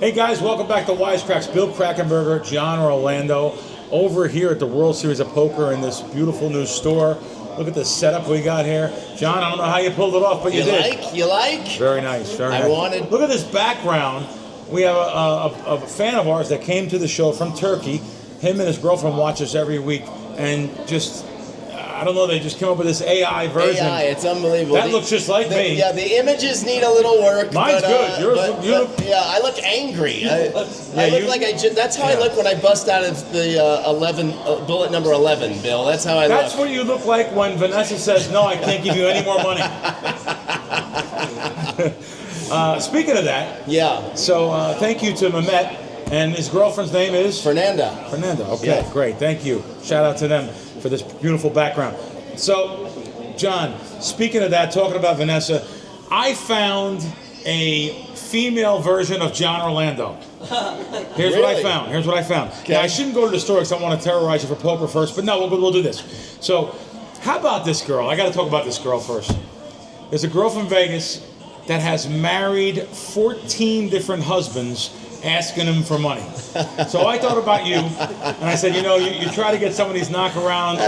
Hey guys, welcome back to WiseKracks. Bill Krackomberger, Jon Orlando, over here at the World Series of Poker in this beautiful new store. Look at the setup we got here. Jon, I don't know how you pulled it off, but you did. You like? Very nice, very nice. Look at this background. We have a fan of ours that came to the show from Turkey. Him and his girlfriend watch us every week, and just, I don't know, they just came up with this AI version. AI, it's unbelievable. That looks just like me. Yeah, the images need a little work. Mine's good. Yours look. Yeah, I look angry. I look like that's how I look when I bust out of the 11 bullet number 11, Bill. That's how I look. That's what you look like when Vanessa says, "No, I can't give you any more money." Speaking of that, yeah. So thank you to Mehmet, and his girlfriend's name is Fernanda. Okay, yeah. Great. Thank you. Shout out to them for this beautiful background. So, Jon, speaking of that, talking about Vanessa, I found a female version of Jon Orlando. Here's what I found. Okay. Now, I shouldn't go to the store because I want to terrorize you for poker first, but no, we'll do this. So, how about this girl? I got to talk about this girl first. There's a girl from Vegas that has married 14 different husbands asking him for money. So I thought about you, and I said, you try to get some of these knock-around,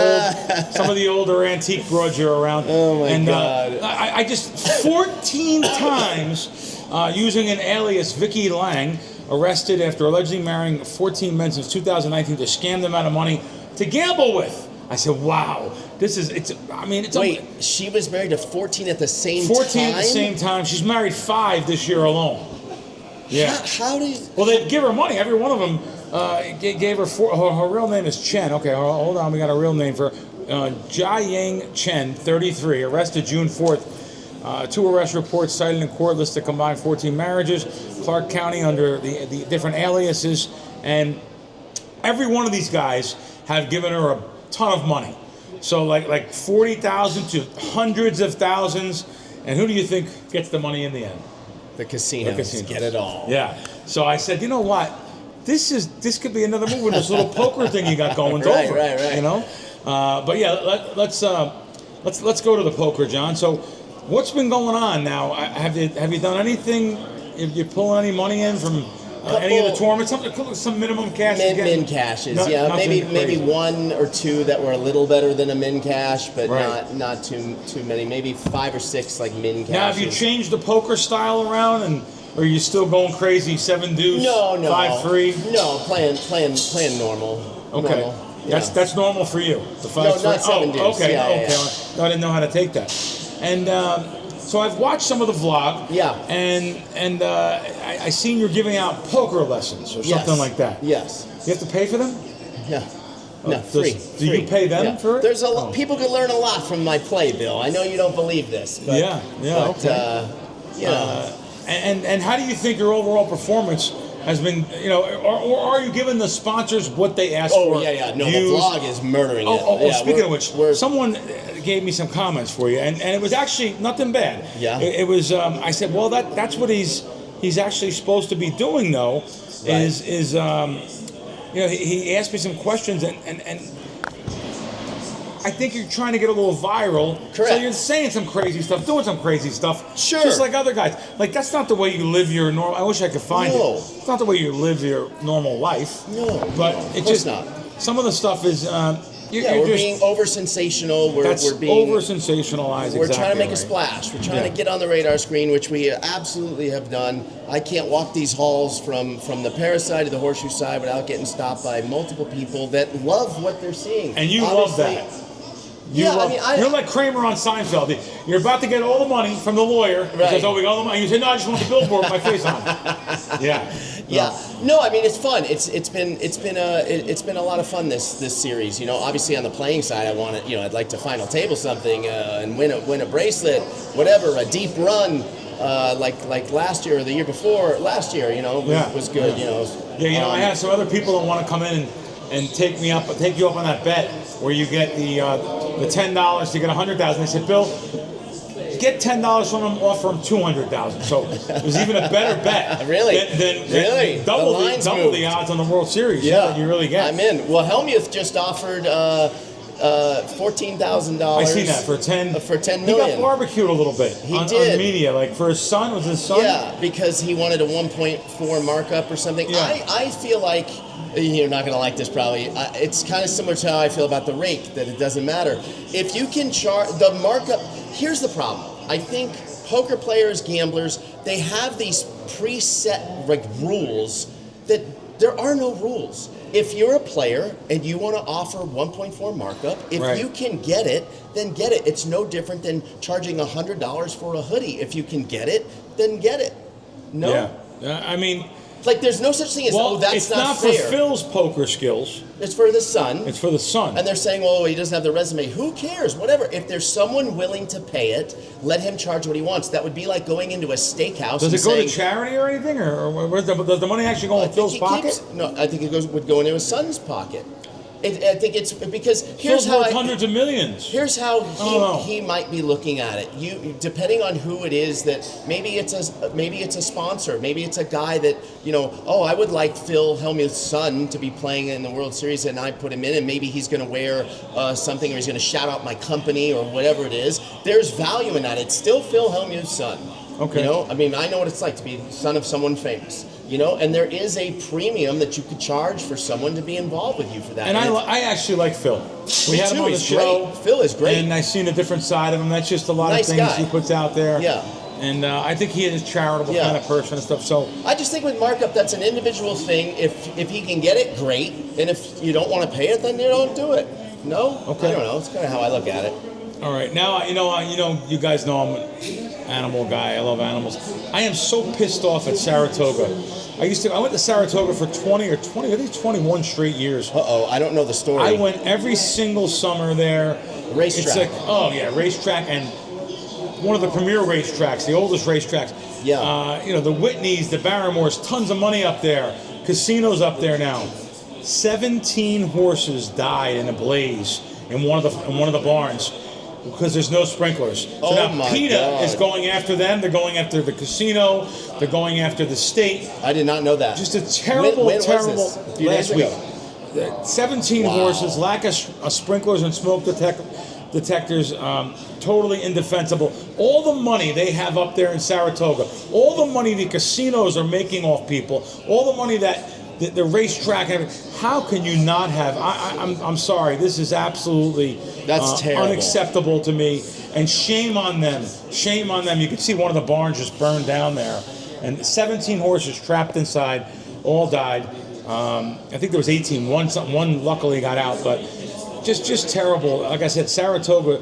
some of the older antique broads you're around. Oh, my God. I just, 14 times, using an alias, Vicky Lang, arrested after allegedly marrying 14 men since 2019 to scam them out of money to gamble with. I said, wow, Wait, she was married to 14 at the same time? 14 at the same time. She's married 5 this year alone. Yeah. How do you... Well, they give her money. Every one of them gave her her real name is Chen. Okay, hold on. We got a real name for her. Jiaying Chen, 33, arrested June 4th. 2 arrest reports cited in court list to combine 14 marriages. Clark County under the different aliases. And every one of these guys have given her a ton of money. So like 40,000 to hundreds of thousands. And who do you think gets the money in the end? The casinos get it all. Yeah. So I said, you know what? This could be another move with this little poker thing you got going. Right. You know. But yeah, let's go to the poker, Jon. So, what's been going on now? Have you done anything? If you pulling any money in from any of the tournaments? Some minimum cash. Min cashes. Maybe 1 or 2 that were a little better than a min cash, but not too many. Maybe 5 or 6 like min cashes. Now, have you changed the poker style around, or are you still going crazy? 7 deuce, no, 5-3. No, playing normal. Okay, normal. That's normal for you. The 5-3. No, not 7 deuce. Okay, Yeah. No, I didn't know how to take that. And so I've watched some of the vlog. Yeah. And I seen you're giving out poker lessons or something like that. Yes. You have to pay for them? Yeah. No, free. Do you pay them for it? There's people can learn a lot from my play, Bill. I know you don't believe this, but okay. And how do you think your overall performance has been, or are you giving the sponsors what they asked for? Oh, yeah. No, the vlog is murdering it. Speaking of which, someone gave me some comments for you, and it was actually nothing bad. Yeah. It was, I said, well, that's what he's actually supposed to be doing, though, is he asked me some questions, and I think you're trying to get a little viral. Correct. So you're saying some crazy stuff, doing some crazy stuff. Sure. Just like other guys. Like, that's not the way you live your normal... I wish I could find it. It's not the way you live your normal life. No. But it's just... not. Some of the stuff is... we're being over-sensational. We're being... over-sensationalized, We're trying to make a splash. We're trying to get on the radar screen, which we absolutely have done. I can't walk these halls from the Paris side to the Horseshoe side without getting stopped by multiple people that love what they're seeing. And you love that. You're like Kramer on Seinfeld. You're about to get all the money from the lawyer. He says, we got all the money. You say, no, I just want the billboard with my face on it. Yeah. No, I mean, it's fun. It's been a lot of fun this series. Obviously on the playing side, I want to, I'd like to final table something and win a bracelet, whatever, a deep run. Like last year or the year before last year, was good. I have some other people that want to come in and take you up on that bet where you get the $10 to get $100,000. They said, Bill, get $10 from them, offer them $200,000. So it was even a better bet. Really? Than double the odds on the World Series. Yeah, that you really get. I'm in. Well, Hellmuth just offered $14,000. I seen that for 10. For $10 He million. got barbecued a little bit. He on did. media, like for his son. Was his son? Yeah, because he wanted a 1.4 markup or something. Yeah. I feel like you're not going to like this probably. It's kind of similar to how I feel about the rake, that it doesn't matter. If you can charge the markup, here's the problem. I think poker players, gamblers, they have these preset like rules that there are no rules. If you're a player and you want to offer 1.4 markup, if Right. you can get it, then get it. It's no different than charging $100 for a hoodie. If you can get it, then get it. No? Yeah. I mean, Like, there's no such thing as, well, that's it's not not fair. for Phil's poker skills. It's for the son. It's for the son. And they're saying, oh, he doesn't have the resume. Who cares? Whatever. If there's someone willing to pay it, let him charge what he wants. That would be like going into a steakhouse Does and it go saying, to charity or anything, or does the money actually go in Phil's pocket? No, I think it would go into his son's pocket. I think it's because here's Phil's how worth hundreds of millions. Here's how know. he might be looking at it. You, depending on who it is, that maybe it's a sponsor, maybe it's a guy that, you know, oh, I would like Phil Hellmuth's son to be playing in the World Series, and I put him in, and maybe he's going to wear something, or he's going to shout out my company, or whatever it is. There's value in that. It's still Phil Hellmuth's son. Okay. You know, I mean, I know what it's like to be the son of someone famous. You know, and there is a premium that you could charge for someone to be involved with you for that. And I actually like Phil. We had him on the He's show. great. Phil is great. And I've seen a different side of him. That's just a lot Nice of things guy. he puts out there. Yeah. And I think he is a charitable Yeah. kind of person and stuff. So I just think with markup, that's an individual thing. If he can get it, great. And if you don't want to pay it, then you don't do it. No? Okay. I don't know. It's kind of how I look at it. all right, now you guys know I'm an animal guy. I love animals. I am so pissed off at Saratoga. I went to Saratoga for 21 straight years. Uh-oh, I don't know the story. I went every single summer there. Racetrack. It's like, racetrack, and one of the premier racetracks, the oldest racetracks. Yeah. The Whitneys, the Barrymores, tons of money up there. Casinos up there now. 17 horses died in a blaze in one of the barns because there's no sprinklers. So Oh now my PETA God. is going after them. They're going after the casino. They're going after the state. I did not know that. Just a terrible, When was terrible. this? A few Last days week. ago? 17 Wow. horses, lack of sprinklers and smoke detectors, totally indefensible. All the money they have up there in Saratoga, all the money the casinos are making off people, all the money that the racetrack and everything. How can you not have? I'm sorry. This is absolutely That's terrible. unacceptable to me. And shame on them. Shame on them. You can see one of the barns just burned down there, and 17 horses trapped inside, all died. I think there was 18. One luckily got out, but just terrible. Like I said, Saratoga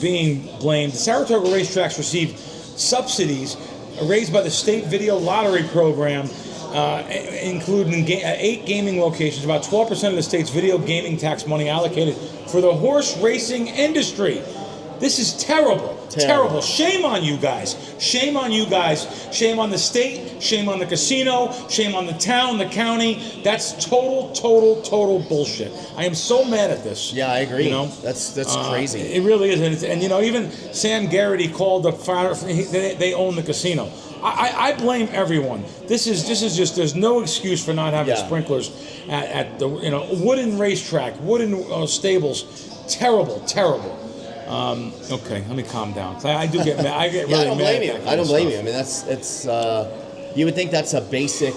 being blamed. Saratoga racetracks receive subsidies raised by the state video lottery program, including 8 gaming locations. About 12% of the state's video gaming tax money allocated for the horse racing industry. This is terrible. Terrible. Shame on you guys. Shame on you guys. Shame on the state. Shame on the casino. Shame on the town, the county. That's total bullshit. I am so mad at this. Yeah, I agree. You know? That's crazy. It really is. And even Sam Garrity called the fire. They own the casino. I blame everyone. This is just. There's no excuse for not having sprinklers at the wooden racetrack, wooden stables. Terrible. Okay, let me calm down. I do get mad. I get really I don't mad. blame you. at that I don't blame you. I stuff. mean, it's you would think that's a basic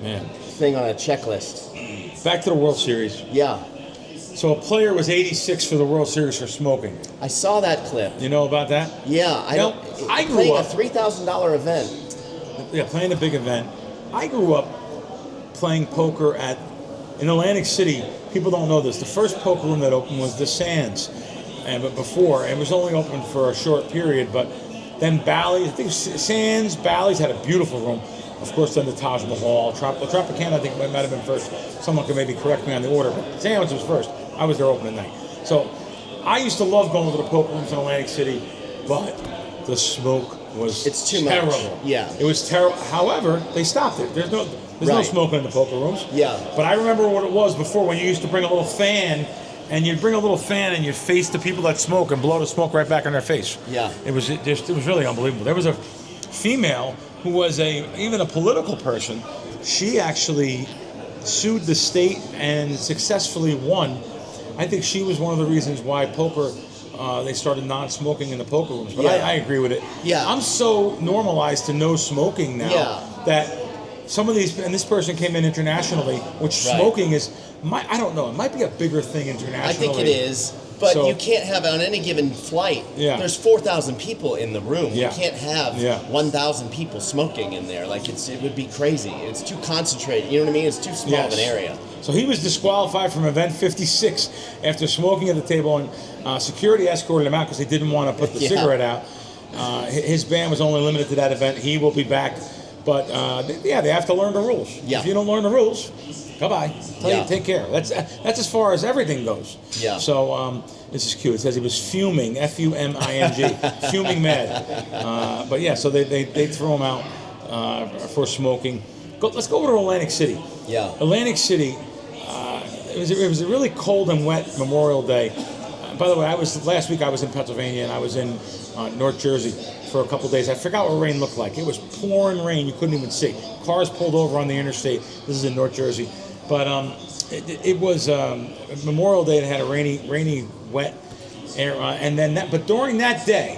Man. thing on a checklist. Back to the World Series. Yeah, So a player was 86 for the World Series for smoking. I saw that clip. You know about that? Yeah, I grew playing up a $3,000 event. Yeah, playing a big event. I grew up playing poker in Atlantic City. People don't know this. The first poker room that opened was the Sands, but before it was only open for a short period. But then Bally's, I think Sands, Bally's had a beautiful room. Of course, then the Taj Mahal, Tropicana, I think might have been first. Someone could maybe correct me on the order, but Sands was first. I was there opening night. So I used to love going to the poker rooms in Atlantic City, but the smoke was It's too terrible. much. Yeah. It was terrible. However, they stopped it. There's no Right. smoking in the poker rooms. Yeah. But I remember what it was before when you used to bring a little fan, and you'd bring a little fan and you'd face the people that smoke and blow the smoke right back in their face. Yeah. It was really unbelievable. There was a female who was even a political person. She actually sued the state and successfully won I think she was one of the reasons why poker, they started non-smoking in the poker rooms. But Yeah. I agree with it. Yeah. I'm so normalized to no smoking now that some of these, and this person came in internationally, which Right. smoking is, I don't know, it might be a bigger thing internationally. I think it is. But So- you can't have, on any given flight, Yeah. there's 4,000 people in the room. Yeah. You can't have Yeah. 1,000 people smoking in there. Like, it would be crazy. It's too concentrated. You know what I mean? It's too small of an Yes. area. So he was disqualified from event 56 after smoking at the table, and security escorted him out because he didn't want to put the Yeah. cigarette out. His ban was only limited to that event. He will be back, but they have to learn the rules. Yeah. If you don't learn the rules, goodbye. Tell Yeah. you, take care. That's as far as everything goes. Yeah. So this is cute. It says he was fuming, F-U-M-I-N-G, fuming mad. But yeah, so they throw him out for smoking. Let's go over to Atlantic City. Yeah. Atlantic City. It was a really cold and wet Memorial Day. By the way, last week I was in Pennsylvania and I was in North Jersey for a couple of days. I forgot what rain looked like. It was pouring rain. You couldn't even see. Cars pulled over on the interstate. This is in North Jersey. But it was Memorial Day. It had a rainy, wet air. But during that day,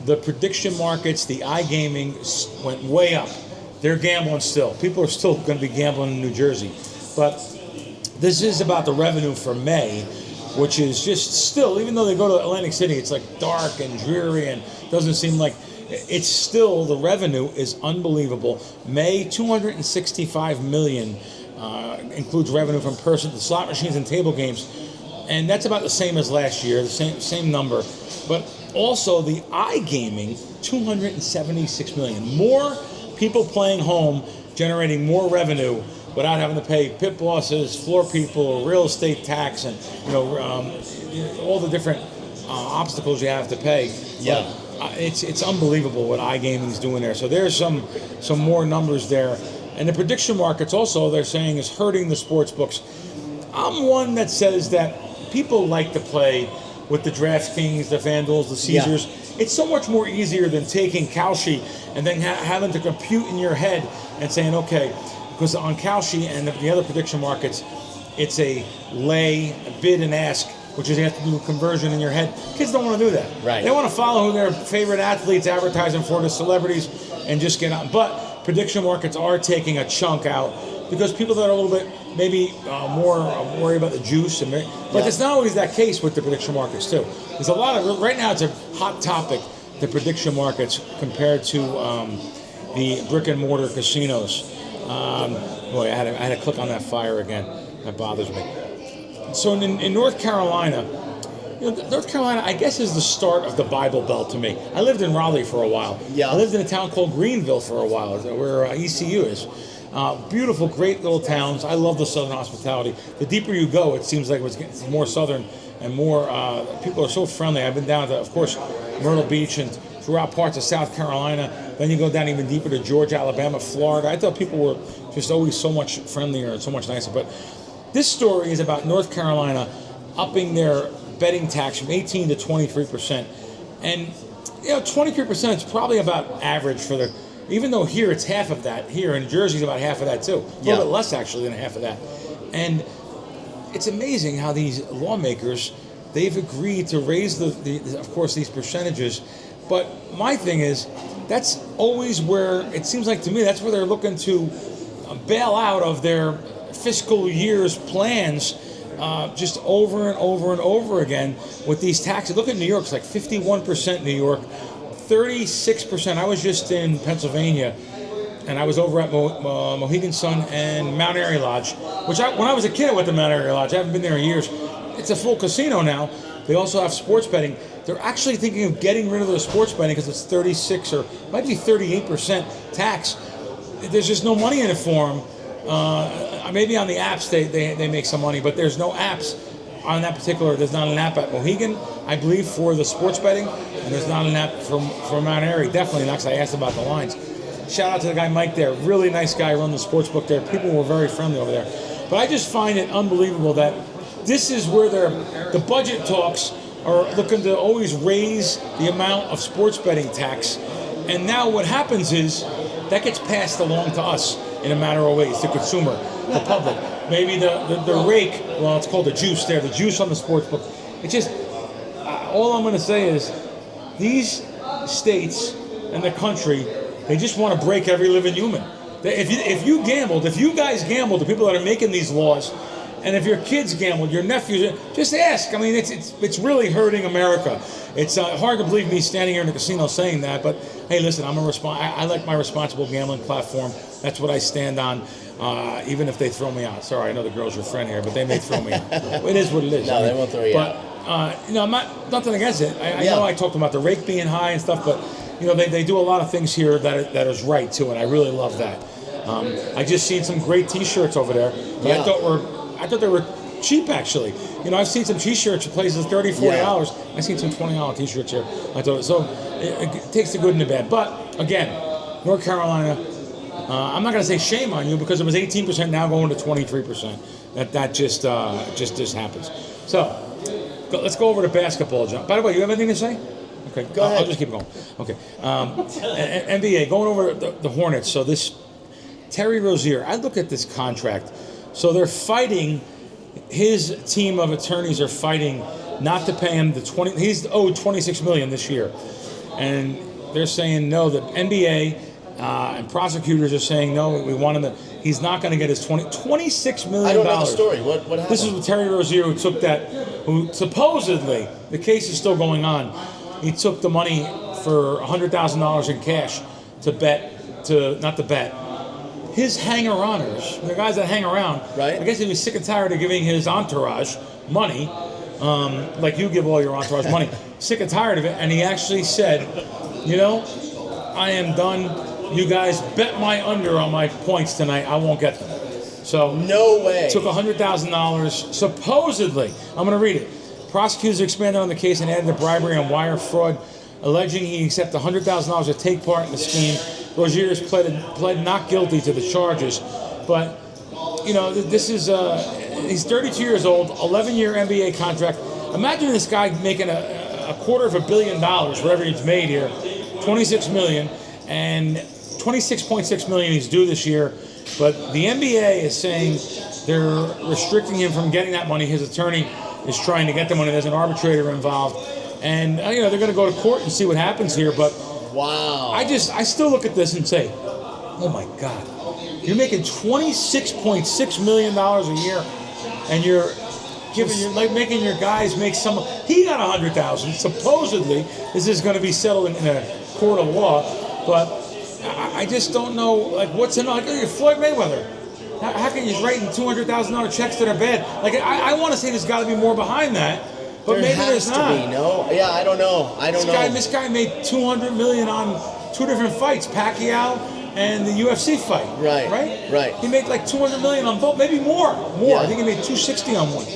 the prediction markets, the iGaming went way up. They're gambling still. People are still going to be gambling in New Jersey. But this is about the revenue for May, which is just still, even though they go to Atlantic City, it's like dark and dreary and doesn't seem like, it's still, the revenue is unbelievable. May, 265 million, includes revenue from slot machines and table games. And that's about the same as last year, the same number. But also the iGaming, 276 million. More people playing home, generating more revenue without having to pay pit bosses, floor people, real estate tax, and all the different obstacles you have to pay. Yeah. But, it's unbelievable what iGaming is doing there. So there's some more numbers there, and the prediction markets also they're saying is hurting the sports books. I'm one that says that people like to play with the DraftKings, the FanDuels, the Caesars. Yeah. It's so much more easier than taking Kalshi and then having to compute in your head and saying, okay, because on Kalshi and the other prediction markets, it's a lay, a bid and ask, which is you have to do a conversion in your head. Kids don't want to do that. Right. They want to follow who their favorite athletes advertising for, the celebrities, and just get on. But prediction markets are taking a chunk out because people that are a little bit maybe more worried about the juice. But it's not always that case with the prediction markets too. There's a lot of, right now it's a hot topic, the prediction markets compared to the brick and mortar casinos. Boy, I had to click on that fire again. That bothers me. So in North Carolina, North Carolina, I guess, is the start of the Bible Belt to me. I lived in Raleigh for a while. Yeah. I lived in a town called Greenville for a while, where ECU is. Beautiful, great little towns. I love the Southern hospitality. The deeper you go, it seems like it's getting more Southern and more, people are so friendly. I've been down to, of course, Myrtle Beach and throughout parts of South Carolina. Then you go down even deeper to Georgia, Alabama, Florida. I thought people were just always so much friendlier and so much nicer. But this story is about North Carolina upping their betting tax from 18 to 23%. And, 23% is probably about average for the, even though here it's half of that. Here in Jersey is about half of that too. A little bit less actually than half of that. And it's amazing how these lawmakers, they've agreed to raise of course, these percentages. But my thing is, that's always where, it seems like to me, that's where they're looking to bail out of their fiscal year's plans just over and over and over again with these taxes. Look at New York, it's like 51% New York, 36%. I was just in Pennsylvania, and I was over at Mohegan Sun and Mount Airy Lodge, which when I was a kid, I went to Mount Airy Lodge. I haven't been there in years. It's a full casino now. They also have sports betting. They're actually thinking of getting rid of the sports betting because it's 36 or might be 38% tax. There's just no money in it for them. Maybe on the apps they make some money, but there's no apps on that particular. There's not an app at Mohegan, I believe, for the sports betting, and there's not an app for Mount Airy. Definitely not, because I asked about the lines. Shout out to the guy Mike there, really nice guy, run the sports book there. People were very friendly over there. But I just find it unbelievable that this is where the budget talks are looking to always raise the amount of sports betting tax. And now what happens is that gets passed along to us. in a matter of ways. The consumer, the public, maybe the rake. Well, it's called the juice there. The juice on the sports book. It's just all I'm going to say is these states and the country, they just want to break every living human. If you gambled, if you guys gambled, the people that are making these laws, and if your kids gambled, your nephews, just ask. I mean, it's really hurting America. It's hard to believe me standing here in the casino saying that, but hey, listen, I like my responsible gambling platform. That's what I stand on, even if they throw me out. Sorry, I know the girl's your friend here, but they may throw me out. It is what it is. No, they won't throw you out. I'm nothing against it. I know I talked about the rake being high and stuff, but they do a lot of things here that is right too, and I really love that. I just seen some great T-shirts over there that I thought they were cheap actually. I've seen some T-shirts at places $30, $40. I've seen some $20 T-shirts here. I thought so. It takes the good and the bad. But again, North Carolina. I'm not going to say shame on you because it was 18% now going to 23%. That just happens. So. Let's go over to basketball, John. By the way, you have anything to say? Okay, go ahead. I'll just keep going. Okay, NBA, going over the Hornets. So this Terry Rozier, I look at this contract. So they're fighting. His team of attorneys are fighting not to pay him He's owed $26 million this year, and they're saying no. The NBA and prosecutors are saying no. We want him to. He's not going to get his $26 million. I don't know the story. What happened? This is with Terry Rozier, who supposedly, the case is still going on. He took the money for $100,000 in cash not to bet. His hanger-oners, the guys that hang around, right? I guess he was sick and tired of giving his entourage money, like you give all your entourage money. Sick and tired of it, and he actually said, I am done. You guys bet my under on my points tonight. I won't get them. So no way. Took $100,000 supposedly. I'm going to read it. Prosecutors expanded on the case and added the bribery and wire fraud, alleging he accepted $100,000 to take part in the scheme. Rozier has pled not guilty to the charges, but this is he's 32 years old, 11-year NBA contract. Imagine this guy making a $250 million, whatever he's made here, $26 million, and $26.6 million he's due this year. But the NBA is saying they're restricting him from getting that money. His attorney is trying to get the money. There's an arbitrator involved, and they're going to go to court and see what happens here. But wow, I still look at this and say, oh my God, you're making $26.6 million a year, and you're making your guys make some. He got $100,000. Supposedly, this is going to be settled in a court of law, but I just don't know, what's in Floyd Mayweather. How can you write $200,000 checks that are bad? I want to say there's got to be more behind that, but maybe there's not. Be, no? Yeah, I don't know. This guy made $200 million on 2 different fights, Pacquiao and the UFC fight. Right. He made $200 million on both, maybe more. Yeah. I think he made $260 on one.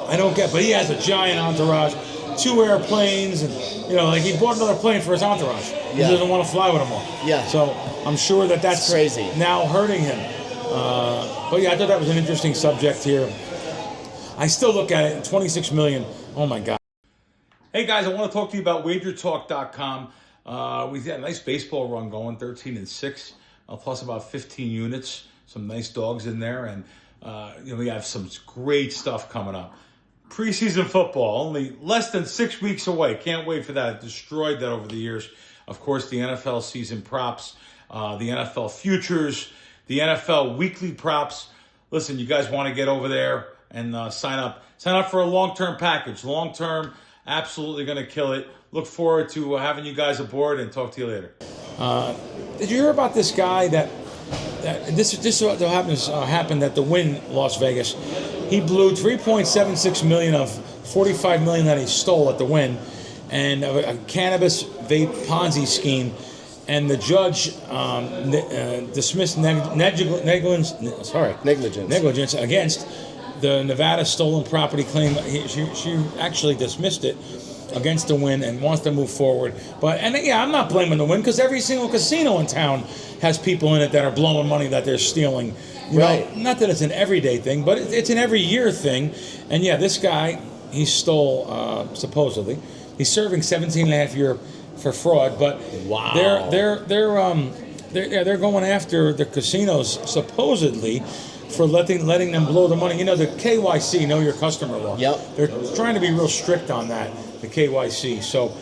I don't get, but he has a giant entourage, 2 airplanes, and he bought another plane for his entourage. He doesn't want to fly with them all. Yeah. So I'm sure that's crazy. Now hurting him. But I thought that was an interesting subject here. I still look at it, $26 million. Oh my God. Hey guys, I want to talk to you about WagerTalk.com. We've got a nice baseball run going, 13-6, plus about 15 units. Some nice dogs in there, and we have some great stuff coming up. Preseason football, only less than 6 weeks away. Can't wait for that. I've destroyed that over the years. Of course, the NFL season props, the NFL futures, the NFL weekly props. Listen, you guys want to get over there and sign up. Sign up for a long-term package. Long-term, absolutely going to kill it. Look forward to having you guys aboard, and talk to you later. Did you hear about this guy that this happened at the Wynn, Las Vegas? He blew $3.76 million of $45 million that he stole at the Wynn, and a cannabis vape Ponzi scheme, and the judge dismissed negligence against the Nevada stolen property claim. She actually dismissed it against the Wynn and wants to move forward. I'm not blaming the Wynn, because every single casino in town has people in it that are blowing money that they're stealing. Not that it's an everyday thing, but it's an every year thing. And this guy, he stole, supposedly. He's serving 17 and a half years for fraud, but wow. They're they're going after the casinos supposedly for letting them blow the money. You know, the KYC, know your customer law. Yep. They're trying to be real strict on that, the KYC. So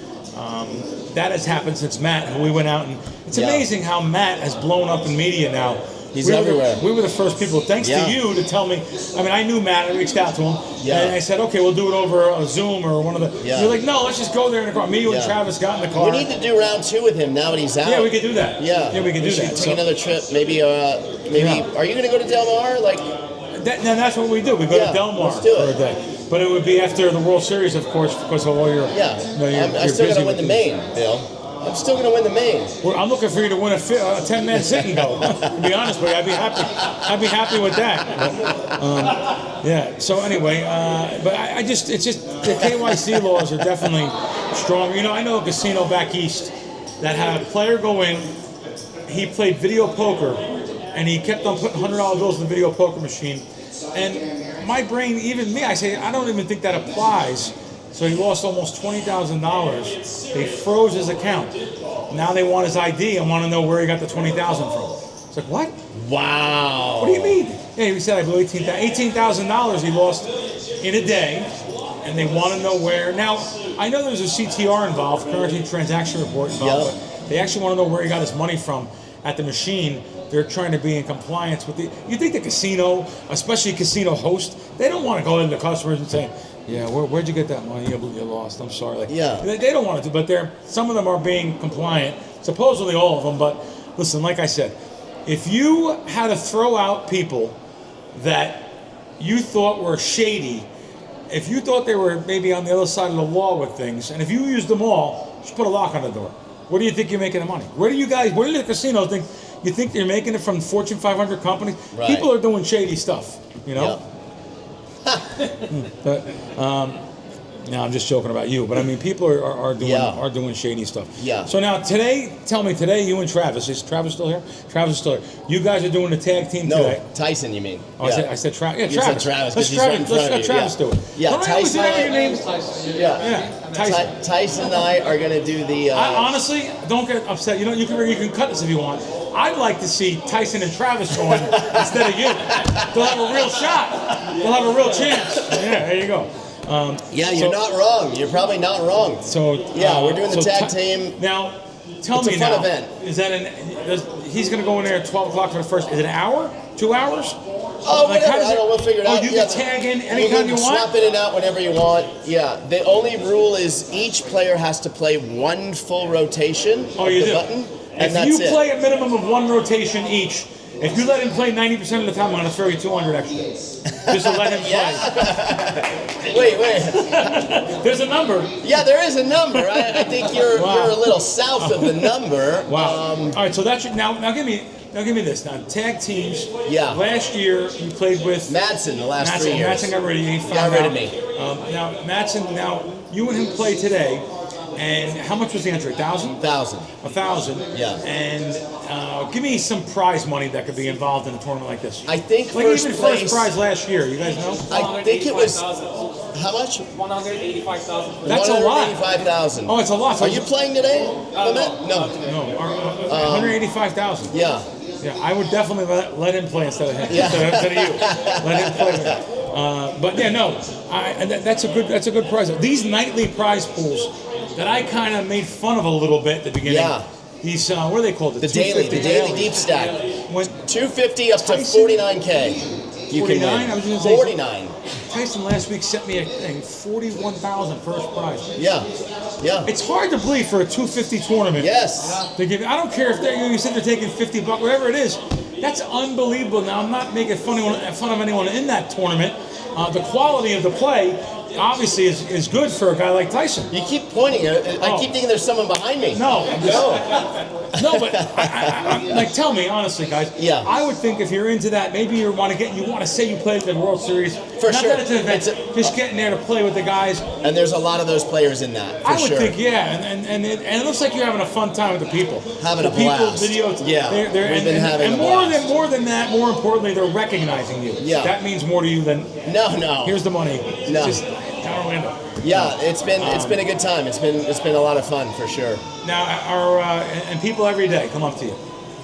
that has happened since Matt, who we went out and it's amazing how Matt has blown up in media now. He's everywhere. We were the first people, thanks to you, to tell me. I mean, I knew Matt. I reached out to him, and I said, "Okay, we'll do it over a Zoom or one of the." You're like, "No, let's just go there in the car." Me, you, and Travis got in the car. We need to do round 2 with him now that he's out. Yeah, we could do that. Yeah, we could do that. Take another trip. Maybe. Are you going to go to Del Mar? That's what we do. We go to Del Mar for a day. But it would be after the World Series, of course, because of all your. Yeah. I'm still going to win the main, Bill. I'm still going to win the main. Well, I'm looking for you to win a 10-man sit and go. To be honest with you, I'd be happy. I'd be happy with that. But, So anyway, but it's just the KYC laws are definitely strong. You know, I know a casino back east that had a player go in. He played video poker, and he kept on putting $100 bills in the video poker machine. And my brain, even me, I say I don't even think that applies. So he lost almost $20,000. They froze his account. Now they want his ID and want to know where he got the $20,000 from. It's like, what? Wow. What do you mean? Yeah, he said I blew $18,000 he lost in a day, and they want to know where. Now, I know there's a CTR involved, currency transaction report involved, but they actually want to know where he got his money from at the machine. They're trying to be in compliance with the. You think the casino, especially casino host, they don't want to go into the customers and say, "Yeah, where'd you get that money? You lost. I'm sorry." They don't want to, but some of them are being compliant. Supposedly all of them, but listen, like I said, if you had to throw out people that you thought were shady, if you thought they were maybe on the other side of the law with things, and if you used them all, just put a lock on the door. Where do you think you're making the money? Where do the casinos think? You think they're making it from Fortune 500 companies? Right. People are doing shady stuff, you know? But, no, I'm just joking about you. But I mean, people are doing shady stuff. Yeah. So now tell me today, you and Travis. Is Travis still here? Travis is still here. You guys are doing the tag team today. No, Tyson, you mean? Oh, I said Travis. Yeah, you Travis. Said Travis. Let's Travis do it. Yeah, don't Tyson. Your names? Tyson. Tyson and I are going to do the. Honestly, don't get upset. You know, you can cut this if you want. I'd like to see Tyson and Travis going instead of you. They'll have a real shot. They'll have a real chance. Yeah, there you go. You're not wrong. You're probably not wrong. So we're doing the tag team. Now, tell me now. It's a fun event. Is that he's going to go in there at 12 o'clock for the first? Is it an hour? 2 hours? Oh, whatever. I don't know. We'll figure it out. You can tag in anytime you want? Swap in and out whenever you want. Yeah. The only rule is each player has to play one full rotation of the button. If you play a minimum of one rotation each, if you let him play 90% of the time, I'm going to throw you 200 extra. Just to let him play. Wait. There's a number. Yeah, there is a number. I think you're a little south of the number. Wow. All right, so that's now give me this. Now, tag teams. Yeah. Last year, you played with Madsen the last 3 years. Madsen got rid of you. He got rid of me. Now, Madsen, you and him play today. And how much was the entry? 1,000? 1,000. 1,000. Yeah. And give me some prize money that could be involved in a tournament like this. I think first prize last year. You guys know? I think it was. How much? 185,000. That's a lot. 185,000. Oh, it's a lot. Are you playing today? No. 185,000. Yeah. Yeah, I would definitely let him play instead of him. Yeah. Instead of you. Let him play. But yeah, no. That's a good prize. These nightly prize pools that I kind of made fun of a little bit at the beginning. Yeah. These what are they called? The daily deep stack. 250 up to 49K. You 49? can win. I was going to say 49. Tyson last week sent me a thing, 41,000 first prize. Yeah. It's hard to believe for a 250 tournament. Yes. They give. I don't care if you said they're taking $50, whatever it is. That's unbelievable. Now I'm not making fun of anyone in that tournament. The quality of the play obviously is good for a guy like Tyson. You keep pointing. I keep thinking there's someone behind me. No, but I tell me honestly, guys. Yeah. I would think if you're into that, maybe you want to say you played the World Series. For Not sure. that it's an event, just getting there to play with the guys. And there's a lot of those players in that. I would think, yeah, and it looks like you're having a fun time with the people. Having a blast. Videos. Yeah. We've been having a blast. More than that, more importantly, they're recognizing you. Yeah. That means more to you than. No. Here's the money. No. Just Orlando. Yeah, it's been a good time. It's been a lot of fun for sure. Now, and people every day come up to you.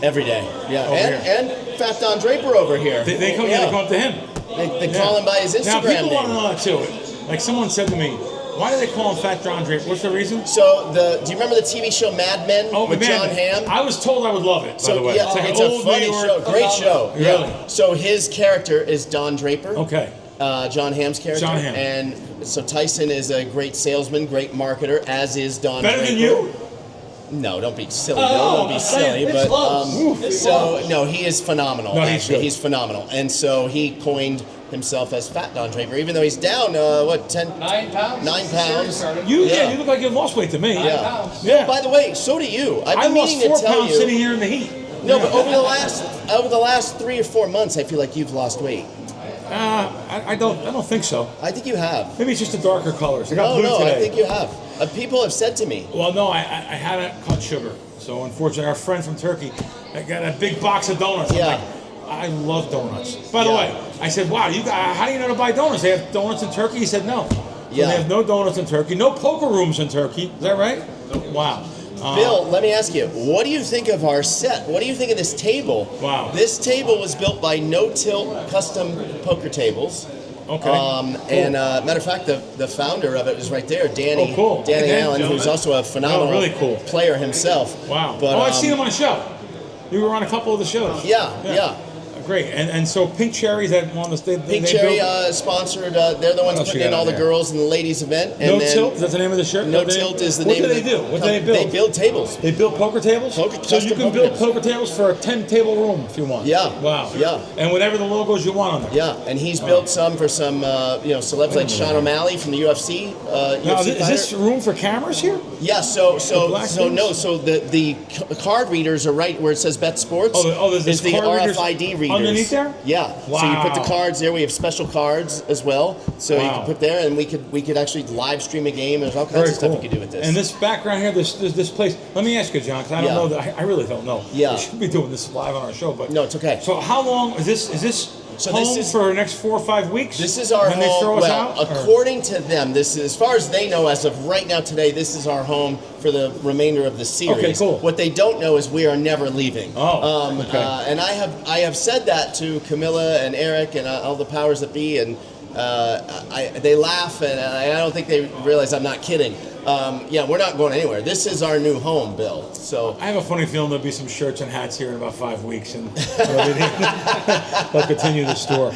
Every day. Yeah. Over And Fat Don Draper over here. They come up to him. They call him by his Instagram Now, people name. want to know that too. Like someone said to me, why do they call him Fat Don Draper? What's the reason? So, do you remember the TV show Mad Men with John Hamm? I was told I would love it, by the way. Yeah, It's like it's an a old funny New York show. Great show. Really? Yeah. So his character is Don Draper. Okay. John Hamm's character. John Hamm. And so Tyson is a great salesman, great marketer, as is Don Better Draper. than you? No, don't be silly, Bill. Don't be silly. it's But close. no, he is phenomenal. No, he's good. He's phenomenal. And so he coined himself as Fat Don Draper, even though he's down 10, 9 pounds. 9 pounds. You Yeah. you look like you lost weight to me. Yeah. Yeah. By the way, so do you. I've I been lost meaning 4 to tell pounds you. sitting here in the heat. No, but over the last 3 or 4 months, I feel like you've lost weight. I don't think so. I think you have. Maybe it's just the darker colors. I got blue No, today. I think you have. People have said to me. Well, no, I hadn't cut sugar. So unfortunately, our friend from Turkey, I got a big box of donuts. Yeah. I'm like, I love donuts. By the Yeah. way, I said, wow, how do you know to buy donuts? They have donuts in Turkey? He said, no. So Yeah. they have no donuts in Turkey, no poker rooms in Turkey. Is that right? Wow. Bill, let me ask you, what do you think of our set? What do you think of this table? Wow. This table was built by No Tilt Custom Poker Tables. Okay. And matter of fact, the founder of it is right there, Danny. Oh, cool. Danny Hey, Allen, gentlemen. who's also a phenomenal Oh, really cool. player himself. Wow. But, I've seen him on a show. You were on a couple of the shows. Yeah. Great. And so Pink Cherry's that one of the Pink Cherry sponsored. They're the ones What else putting you in got all on the there? girls and the ladies event. And No then Tilt? Is that the name of the shirt? No Tilt is the what name. What do of they the do? What do they build? They build tables. They build poker tables? So custom you can poker build tables. poker tables for a 10-table room if you want. Yeah. Wow. Yeah. And whatever the logos you want on there. Yeah, and he's built some for some celebs like Sean O'Malley from the UFC. Now, UFC is this room for cameras here? Yeah, so black the card readers are right where it says Bet Sports. There's is the card readers RFID readers underneath there? Yeah. So you put the Wow. cards there. We have special cards as well, so you Wow. can put there, and we could actually live stream a game. There's all kinds Very of stuff cool. you can do with this. And this background here, this place. Let me ask you, John, because I don't Yeah. know that. I really don't know. Yeah. We should be doing this live on our show, but No, it's okay. So how long is this? Is this So home this is- for the next 4 or 5 weeks? This is our and then home. They throw us Well, out, or- according to them, this is, as far as they know, as of right now today, this is our home for the remainder of the series. Okay, cool. What they don't know is we are never leaving. Oh, okay. And I have said that to Camilla and Eric and all the powers that be, and they laugh, and I don't think they realize I'm not kidding. Yeah, we're not going anywhere. This is our new home, Bill. So I have a funny feeling there'll be some shirts and hats here in about 5 weeks, and they'll continue the store.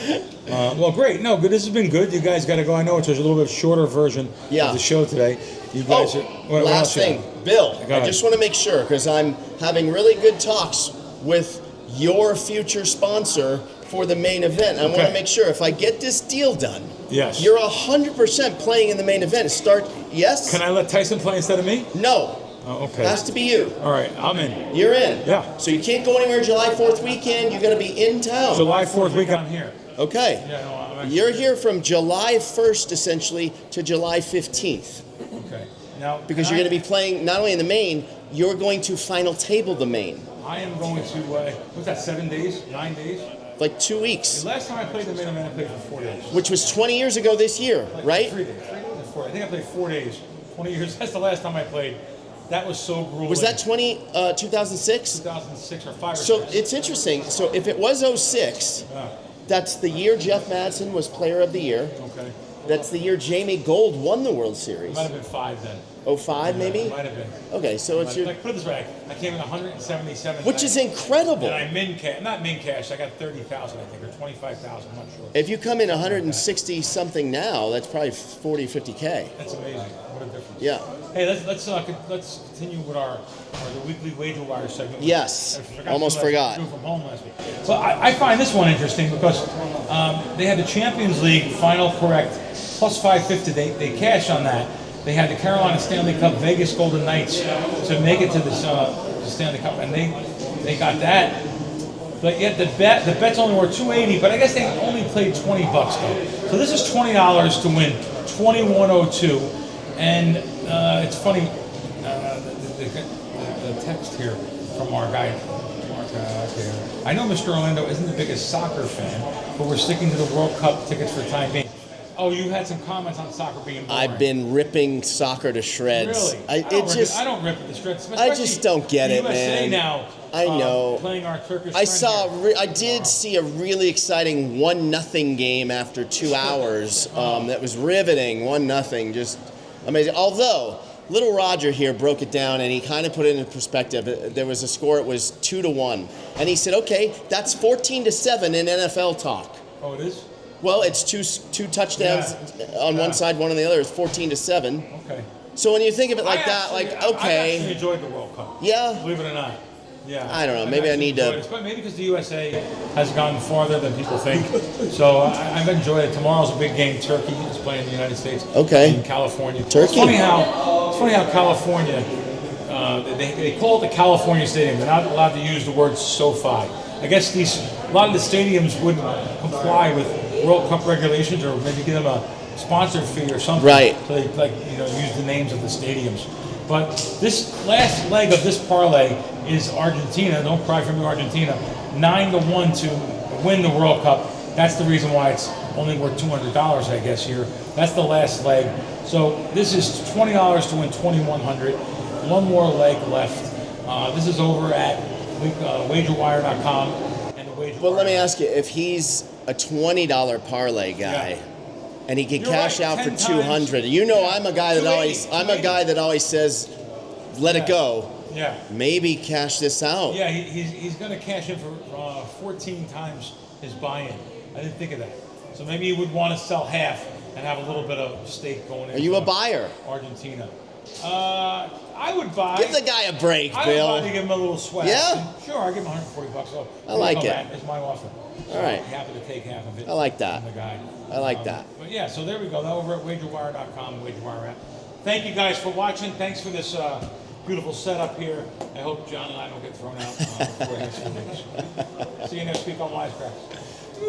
Well, great. No, good. This has been good. You guys got to go. I know it's a little bit shorter version Yeah. of the show today. You guys are. What last else you thing, got? Bill. Go I ahead. just want to make sure because I'm having really good talks with your future sponsor for the main event. I want Okay. to make sure if I get this deal done, Yes. you're 100% playing in the main event. Yes? Can I let Tyson play instead of me? No. Oh, okay. Has to be you. All right, I'm in. You're in. Yeah. So you can't go anywhere July 4th weekend. You're going to be in town. July 4th weekend, I'm here. Okay. Yeah, no, I'm actually- You're here from July 1st, essentially, to July 15th. Okay. Now, Because you're going to be playing not only in the main, you're going to final table the main. I am going to. What's that? 7 days? 9 days? Like 2 weeks. The last time I played the main event, I played for 4 days. Which was 20 years ago this year, right? 3 days. 3 days or 4. I think I played 4 days. 20 years. That's the last time I played. That was so grueling. Was that 2006? 2006 or 5 or So 6? it's interesting. So if it was 06, Yeah. that's the year Jeff Madsen was Player of the Year. Okay. That's the year Jamie Gold won the World Series. Might have been 5 then. 05 maybe? Might have been. Okay, so it's your, Like, put it this way, I came in 177. which is incredible. And I not min cash. I got 30,000, I think, or 25,000. I'm not sure. If you come in 160 something now, that's probably 40, 50K. That's amazing. What a difference. Yeah. Hey, let's continue with our the weekly wager wire segment. Yes. I Almost to forgot. do from home last week. So I find this one interesting because they had the Champions League final correct plus 550. They cashed on that. They had the Carolina Stanley Cup Vegas Golden Knights to make it to the Stanley Cup, and they got that. But yet the bet's only worth $280. But I guess they only played $20 though. So this is $20 to win 2102. And it's funny, the text here from our guy, Mark, here. I know Mr. Orlando isn't the biggest soccer fan, but we're sticking to the World Cup tickets for the time being. Oh, you had some comments on soccer being boring. I've been ripping soccer to shreds. Really? I don't rip it to shreds. I just don't get it, USA man. now. I know. Playing our Turkish. I did see a really exciting 1-0 game after 2 hours. That was riveting. 1-0, just amazing. Although Little Roger here broke it down and he kind of put it in perspective. There was a score. It was 2-1, and he said, "Okay, that's 14-7 in NFL talk." Oh, it is. Well, it's two touchdowns on one side, one on the other. It's 14-7. Okay. So when you think of it like that, I actually enjoyed the World Cup. Yeah. Believe it or not. Yeah. I don't know. Maybe I need to. But maybe because the USA has gone farther than people think. So I've enjoyed it. Tomorrow's a big game. Turkey is playing the United States. Okay. In California. Turkey. It's funny how California. They call it the California Stadium. They're not allowed to use the word SoFi. I guess a lot of the stadiums wouldn't comply with World Cup regulations, or maybe give them a sponsor fee or something. Right. So they use the names of the stadiums. But this last leg of this parlay is Argentina. Don't cry for me, Argentina. 9-1 to win the World Cup. That's the reason why it's only worth $200, I guess, here. That's the last leg. So this is $20 to win $2,100. One more leg left. This is over at wagerwire.com. And the Wagerwire. Well, let me ask you, if he's a $20 parlay guy, and he can cash out for 200, you know, I'm a guy that always says, let it go. Yeah. Maybe cash this out. Yeah, he's going to cash in for 14 times his buy-in. I didn't think of that. So maybe he would want to sell half and have a little bit of stake going in. Are you a buyer? Argentina. I would buy. Give the guy a break, Bill. I would buy to give him a little swag. Yeah? Sure, I'll give him $140. So I like it. It's my offer. So All right. I'm happy to take half of it. I like that. From the guy. I like that. But yeah, so there we go. Over at wagerwire.com, WagerWire app. Thank you guys for watching. Thanks for this beautiful setup here. I hope John and I don't get thrown out before the next few weeks. See you next week on WiseKracks.